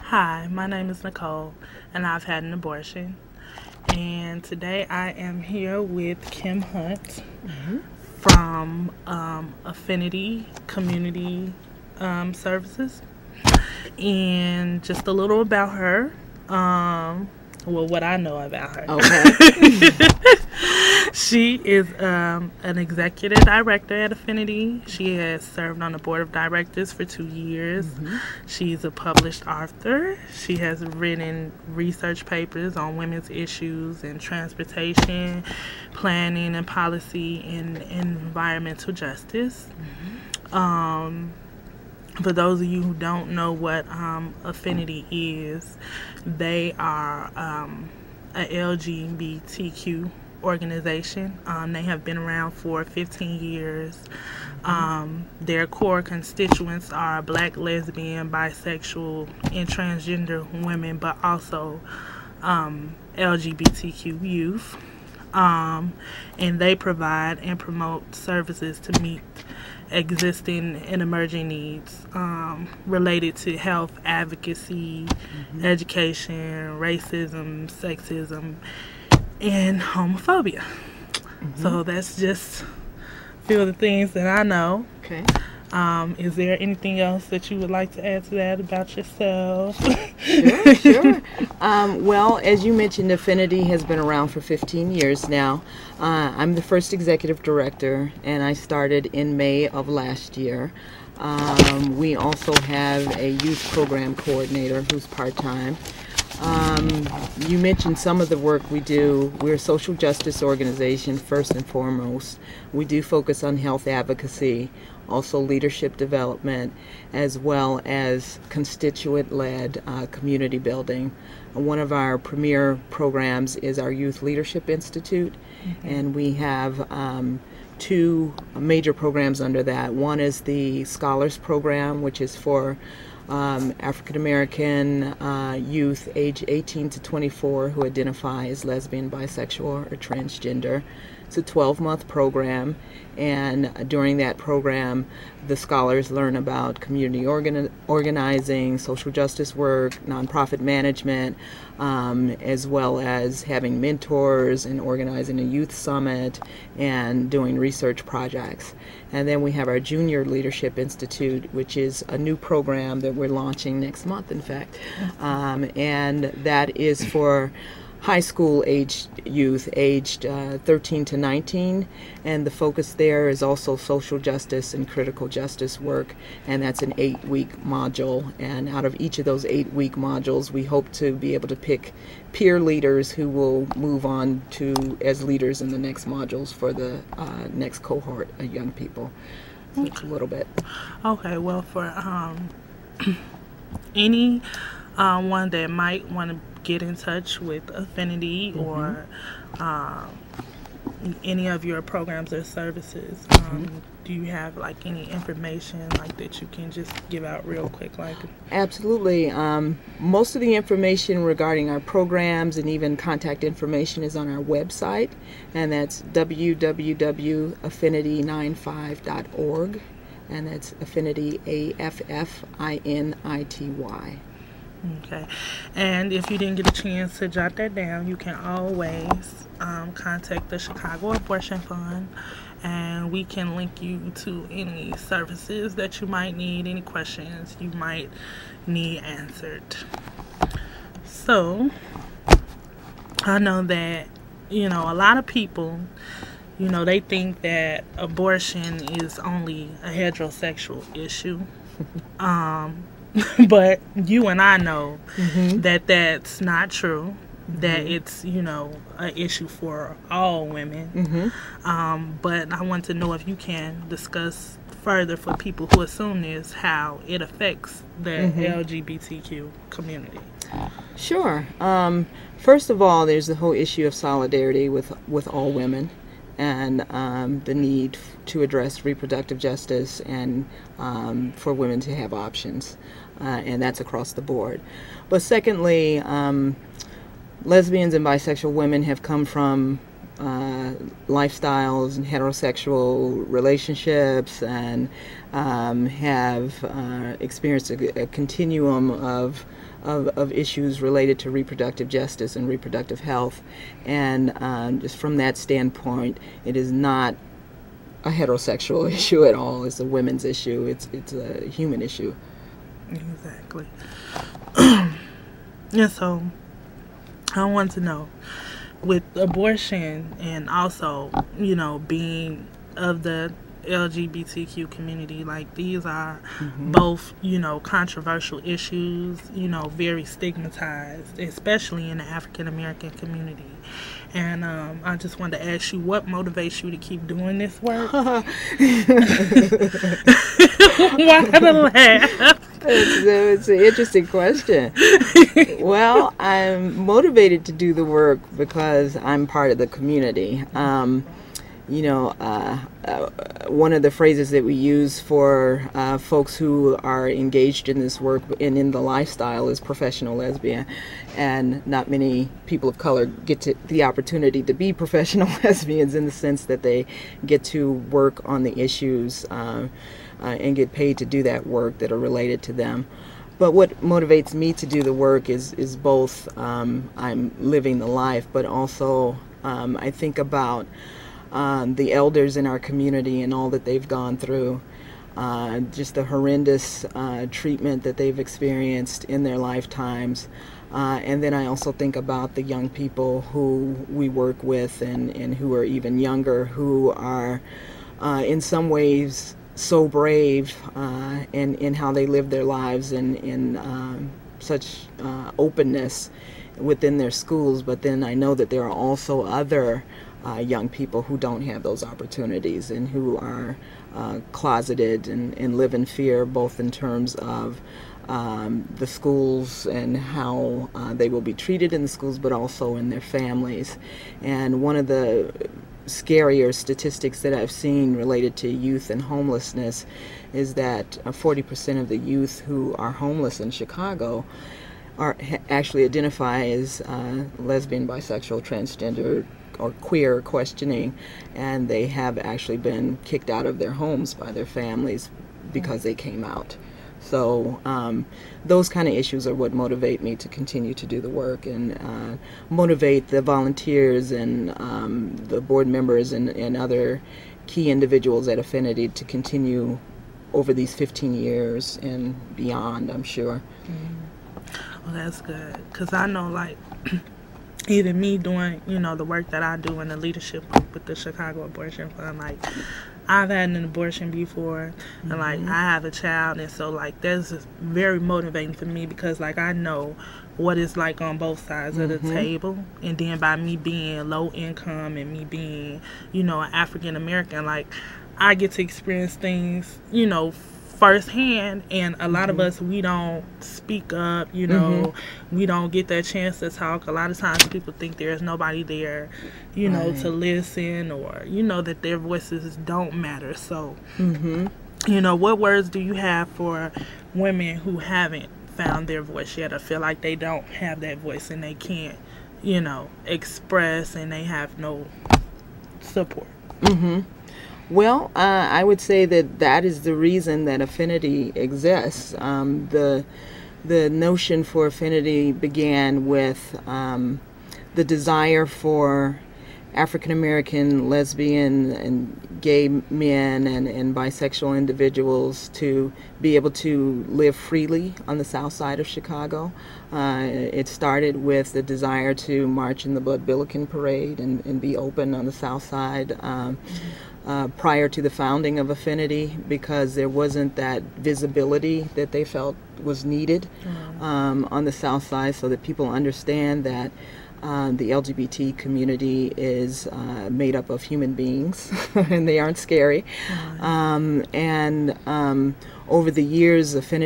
Hi, my name is Nicole, and I've had an abortion. And today I am here with Kim Hunt from Affinity Community Services. And just a little about her. What I know about her. Okay. She is an executive director at Affinity. She has served on the board of directors for 2 years. She's a published author. She has written research papers on women's issues in transportation, planning and policy, and environmental justice. For those of you who don't know what Affinity is, they are a LGBTQ organization. They have been around for 15 years. Their core constituents are Black, lesbian, bisexual, and transgender women, but also LGBTQ youth. And they provide and promote services to meet existing and emerging needs related to health advocacy, education, racism, sexism, and homophobia. So that's just a few of the things that I know. Okay. Is there anything else that you would like to add to that about yourself? Sure. Well, as you mentioned, Affinity has been around for 15 years now. I'm the first executive director, and I started in May of last year. We also have a youth program coordinator who's part-time. You mentioned some of the work we do. We're a social justice organization, first and foremost. We do focus on health advocacy, also leadership development, as well as constituent-led community building. One of our premier programs is our Youth Leadership Institute, and we have two major programs under that. One is the Scholars Program, which is for African American youth age 18 to 24 who identify as lesbian, bisexual, or transgender. It's a 12-month program, and during that program, the scholars learn about community organizing, social justice work, nonprofit management, as well as having mentors and organizing a youth summit and doing research projects. And then we have our Junior Leadership Institute, which is a new program that we're launching next month, in fact, and that is for high school aged youth aged 13 to 19, and the focus there is also social justice and critical justice work, and that's an 8-week module. And out of each of those 8-week modules, we hope to be able to pick peer leaders who will move on to as leaders in the next modules for the next cohort of young people. So it's a little bit. Okay, well, for any one that might want to get in touch with Affinity or any of your programs or services, do you have like any information like that you can just give out real quick? Like, absolutely. Most of the information regarding our programs and even contact information is on our website, and that's www.affinity95.org, and that's Affinity, AFFINITY. Okay, and if you didn't get a chance to jot that down, you can always contact the Chicago Abortion Fund, and we can link you to any services that you might need, any questions you might need answered. So, I know that, a lot of people, they think that abortion is only a heterosexual issue. But you and I know that that's not true, that it's, an issue for all women. But I want to know if you can discuss further for people who assume this, how it affects the LGBTQ community. Sure. First of all, there's the whole issue of solidarity with all women, and the need to address reproductive justice and for women to have options, and that's across the board. But secondly, lesbians and bisexual women have come from lifestyles and heterosexual relationships, and have experienced a continuum of issues related to reproductive justice and reproductive health. And just from that standpoint, it is not a heterosexual issue at all. It's a women's issue. It's a human issue. Exactly. And so I want to know, with abortion and also, being of the LGBTQ community, like, these are both, controversial issues, very stigmatized, especially in the African American community. And I just wanted to ask you, what motivates you to keep doing this work? Why the laugh? It's an interesting question. Well, I'm motivated to do the work because I'm part of the community. One of the phrases that we use for folks who are engaged in this work and in the lifestyle is professional lesbian. And not many people of color get the opportunity to be professional lesbians, in the sense that they get to work on the issues and get paid to do that work that are related to them. But what motivates me to do the work is both I'm living the life, but also I think about the elders in our community and all that they've gone through, just the horrendous treatment that they've experienced in their lifetimes. And then I also think about the young people who we work with and who are even younger, who are in some ways so brave in how they live their lives and in such openness within their schools. But then I know that there are also other young people who don't have those opportunities and who are closeted and live in fear, both in terms of the schools and how they will be treated in the schools, but also in their families. And one of the scarier statistics that I've seen related to youth and homelessness is that 40% of the youth who are homeless in Chicago actually identify as lesbian, bisexual, transgender, or queer questioning, and they have actually been kicked out of their homes by their families because they came out. So those kind of issues are what motivate me to continue to do the work, and motivate the volunteers and the board members and other key individuals at Affinity to continue over these 15 years and beyond, I'm sure. Well, that's good, because I know, like, even me doing, the work that I do in the leadership group with the Chicago Abortion Fund, like, I've had an abortion before, and, like, I have a child, and so, like, that's just very motivating for me, because, like, I know what it's like on both sides of the table. And then by me being low income and me being, an African American, like, I get to experience things, firsthand, and a lot of us, we don't speak up, we don't get that chance to talk. A lot of times people think there's nobody there, to listen, or that their voices don't matter. So what words do you have for women who haven't found their voice yet, or feel like they don't have that voice and they can't express, and they have no support? Well, I would say that is the reason that Affinity exists. The notion for Affinity began with the desire for African American, lesbian, and gay men and bisexual individuals to be able to live freely on the south side of Chicago. It started with the desire to march in the Blood Billiken Parade and be open on the south side. Prior to the founding of Affinity, because there wasn't that visibility that they felt was needed on the south side, so that people understand that the LGBT community is made up of human beings and they aren't scary. And over the years, Affinity